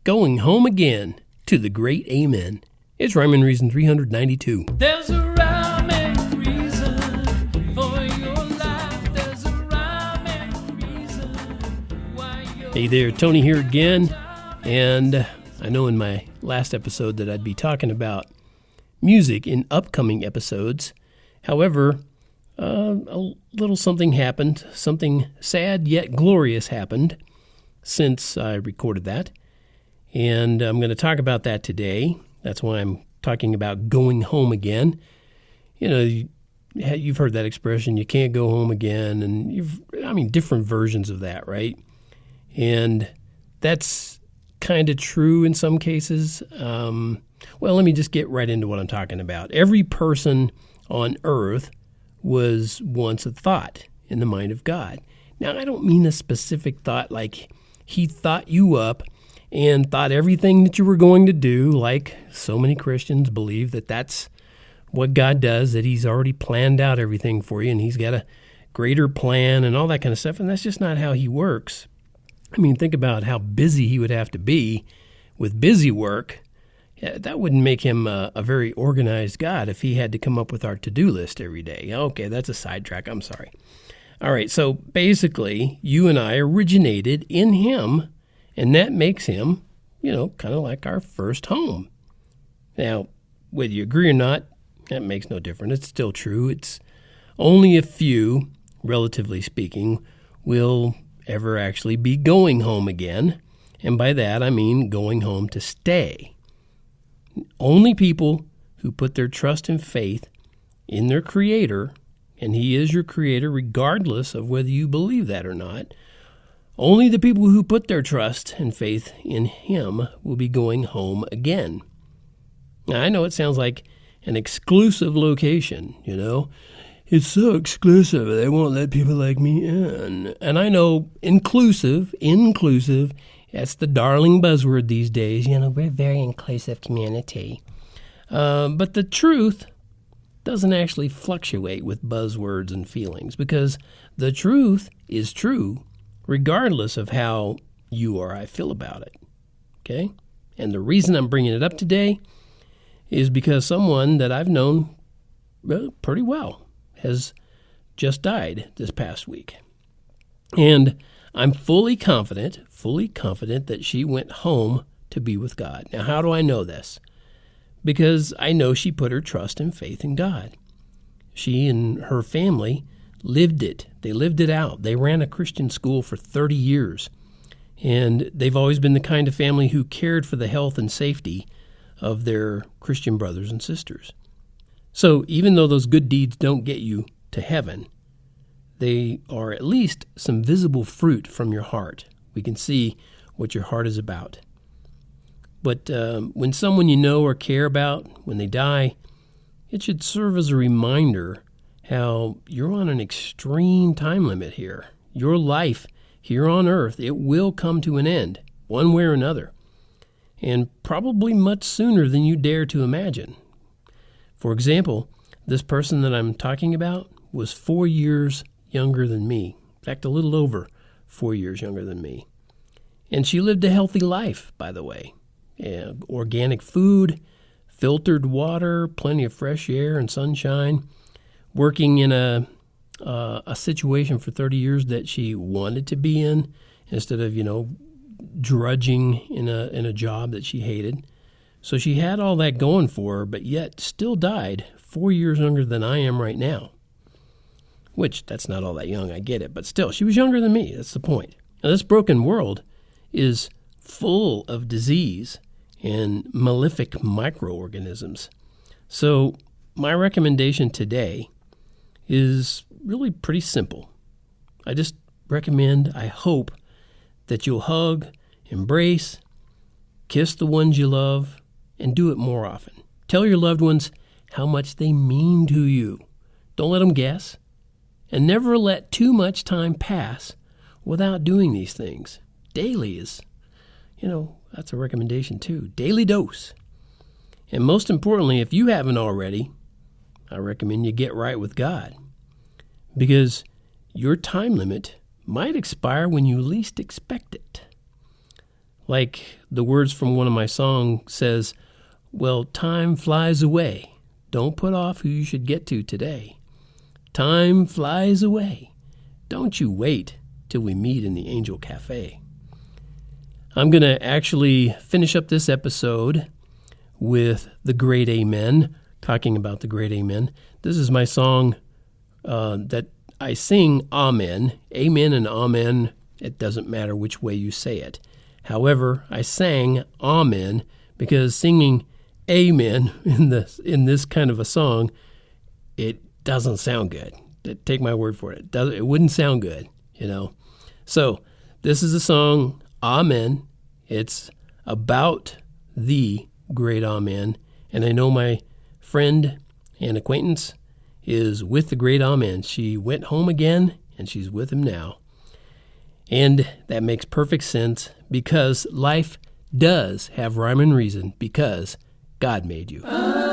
Going home again to the great amen. It's Rhyme and Reason 392. There's a rhyme and reason for your life. There's a rhyme and reason why you're... Hey there, Tony here again. And I know in my last episode that I'd be talking about music in upcoming episodes. However, a little something happened. Something sad yet glorious happened since I recorded that. And I'm going to talk about that today. That's why I'm talking about going home again. You know, you've heard that expression, you can't go home again. And different versions of that, right? And that's kind of true in some cases. Well, let me just get right into what I'm talking about. Every person on earth was once a thought in the mind of God. Now, I don't mean a specific thought like he thought you up and thought everything that you were going to do, like so many Christians believe that that's what God does, that he's already planned out everything for you and he's got a greater plan and all that kind of stuff, and that's just not how he works. I mean, think about how busy he would have to be with busy work. That wouldn't make him a very organized God if he had to come up with our to-do list every day. Okay, that's a sidetrack. I'm sorry. All right, so basically, you and I originated in him, and that makes him, kind of like our first home. Now, whether you agree or not, that makes no difference. It's still true. It's only a few, relatively speaking, will ever actually be going home again. And by that, I mean going home to stay. Only people who put their trust and faith in their Creator, and He is your Creator regardless of whether you believe that or not, only the people who put their trust and faith in Him will be going home again. Now, I know it sounds like an exclusive location, It's so exclusive, they won't let people like me in. And I know inclusive, that's the darling buzzword these days. We're a very inclusive community. But the truth doesn't actually fluctuate with buzzwords and feelings because the truth is true regardless of how you or I feel about it. Okay? And the reason I'm bringing it up today is because someone that I've known pretty well has just died this past week. And I'm fully confident that she went home to be with God. Now, how do I know this? Because I know she put her trust and faith in God. She and her family lived it. They lived it out. They ran a Christian school for 30 years. And they've always been the kind of family who cared for the health and safety of their Christian brothers and sisters. So even though those good deeds don't get you to heaven, they are at least some visible fruit from your heart. We can see what your heart is about. But when someone you know or care about, when they die, it should serve as a reminder how you're on an extreme time limit here. Your life here on earth, it will come to an end, one way or another, and probably much sooner than you dare to imagine. For example, this person that I'm talking about was 4 years younger than me. In fact, a little over 4 years younger than me. And she lived a healthy life, by the way. Organic food, filtered water, plenty of fresh air and sunshine, working in a situation for 30 years that she wanted to be in instead of, drudging in a job that she hated. So she had all that going for her, but yet still died 4 years younger than I am right now. Which, that's not all that young, I get it, but still, she was younger than me, that's the point. Now, this broken world is full of disease and malefic microorganisms. So my recommendation today is really pretty simple. I just recommend, I hope, that you'll hug, embrace, kiss the ones you love, and do it more often. Tell your loved ones how much they mean to you. Don't let them guess. And never let too much time pass without doing these things. Daily is, that's a recommendation too. Daily dose. And most importantly, if you haven't already, I recommend you get right with God. Because your time limit might expire when you least expect it. Like the words from one of my songs says, well, time flies away. Don't put off who you should get to today. Time flies away. Don't you wait till we meet in the Angel Cafe. I'm going to actually finish up this episode with the Great Amen, talking about the Great Amen. This is my song that I sing Amen. Amen and Amen, it doesn't matter which way you say it. However, I sang Amen because singing Amen in this kind of a song, it doesn't sound good. Take my word for it. It wouldn't sound good, you know. So this is a song, Amen. It's about the great Amen. And I know my friend and acquaintance is with the great Amen. She went home again, and she's with him now. And that makes perfect sense because life does have rhyme and reason because God made you. Amen.